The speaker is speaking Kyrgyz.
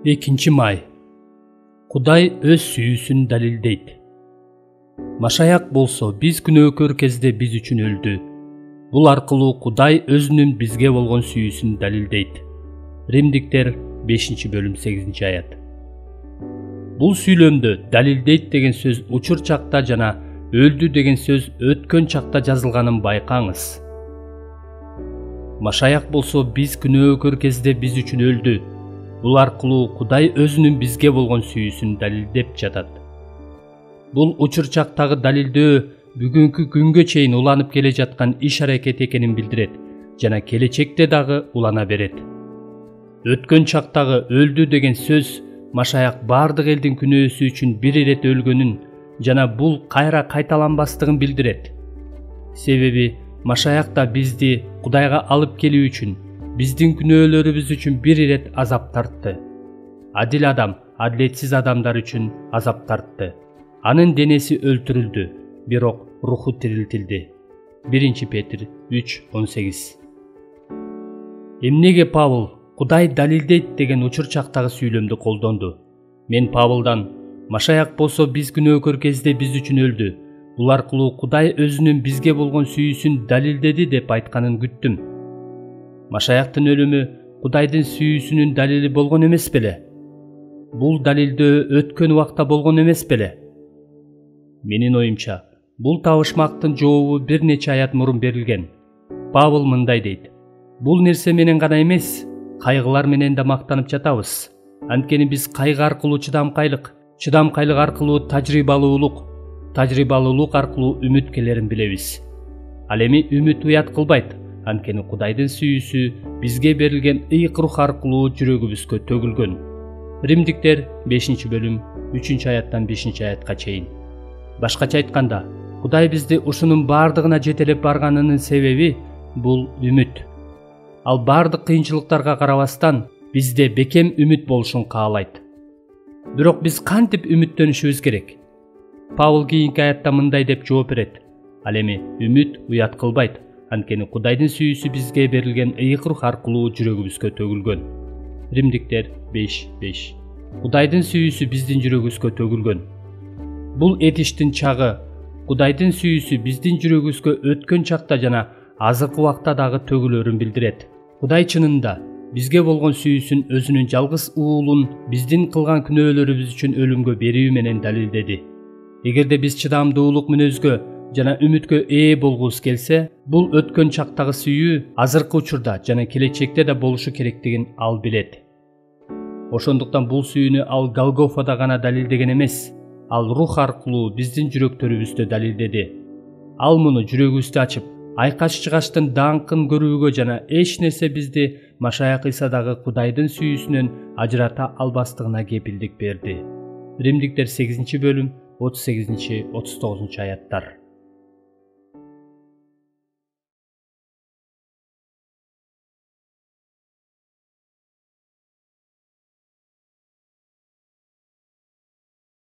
2-may. Кудай өз сүйүүсүн далилдейт. Машаяк болсо биз күнөөкөр кезде биз үчүн өлдү. Бул аркылуу Кудай өзүнүн бизге болгон сүйүүсүн далилдейт. Римдиктер 5-бөлүм 8-аят. Бул сүйлөмдө далилдейт деген сөз учур чакта жана өлдү деген сөз өткөн чакта жазылганын байкаңыз. Машаяк болсо биз күнөөкөр кезде биз үчүн өлдү. Бул аркылуу Кудай өзүнүн бизге болгон сүйүүсүн далилдеп жатат. Бул учур чактагы далилдөө бүгүнкү күнгө чейин уланып келе жаткан иш-аракет экенин билдирет жана келечекте дагы улана берет. Өткөн чактагы өлдү деген сөз Машаяк бардык элдин күнөөсү үчүн бир ирет өлгөнүн жана бул кайра кайталанбастыгын билдирет. Себеби Машаяк да бизди Кудайга алып келүү үчүн, биздин күнөөлөрүбүз үчүн бир ирет азап тартты. Адил адам адилетсиз адамдар үчүн азап тартты. Анын денеси өлтүрүлдү, бирок руху тирилтилди. 1 Петр 3:18. Эмнеге Павыл Кудай далилдейт деген учур чактагы сүйлөмдү колдонду? Мен Павылдан Машаяк болсо биз күнөөкөр кезде биз үчүн өлдү. Бул аркылуу Кудай өзүнүн бизге болгон сүйүүсүн далилдеди деп айтканын күттүм. Машаяктын өлүмү Кудайдын сүйүүсүнүн далили болгон эмес беле? Бул далилдөө өткөн убакта болгон эмес беле? Менин оюмча, бул табышмактын жообу бир нече аят мурун берилген. Павыл мындай дейт: бул нерсе менен гана эмес, кайгылар менен да мактанып жатабыз. Анткени биз кайгы аркылуу чыдамкайлык аркылуу тажрыйбалуулук аркылуу үмүт келерин билебиз. Ал эми үмүт уят кылбайт, анткени Кудайдын сүйүүсү бизге берилген ыйык рух аркылуу жүрөгүбүзгө төгүлгөн. Римдиктер 5-бөлүм 3-аяттан 5-аятка чейин. Башкача айтканда, Кудай бизди ушунун бардыгына жетелеп барганынын себеби бул үмүт. Ал бардык кыйынчылыктарга карабастан бизде бекем үмүт болушун каалайт. Бирок биз кантип үмүттөнүшүбүз керек? Павыл кийинки аятта мындай деп жооп берет: ал эми үмүт уят кылбайт, анткени Кудайдын сүйүүсү бизге берилген ыйык рух аркылуу жүрөгүбүзгө төгүлгөн. Римдиктер 5:5. Кудайдын сүйүүсү биздин жүрөгүбүзгө төгүлгөн. Бул этиштин чагы Кудайдын сүйүүсү биздин жүрөгүбүзгө өткөн чакта жана азыркы убакта дагы төгүлөрүн билдирет. Кудай чынында бизге болгон сүйүүсүн өзүнүн жалгыз уулун биздин кылган күнөөлөрүбүз үчүн өлүмгө берүү менен далилдеди. Эгерде биз чыдамдуулук мүнөзгө жана үмүткө ээ болгубуз келсе, бул өткөн чактагы сүйүү азыркы учурда жана келечекте да болушу керектигин ал билет. Ошондуктан бул сүйүүнү ал Голгофада гана далилдеген эмес, ал рух аркылуу биздин жүрөктөрүбүздө далилдеди. Ал муну жүрөгүбүздү ачып, айкаш-чыгаштын даңкын көрүүгө жана эч нерсе бизди Машаяк Исадагы Кудайдын сүйүүсүнөн ажырата албастыгына кепилдик берди. Римдиктер 8-бөлүм 38-39 аяттар.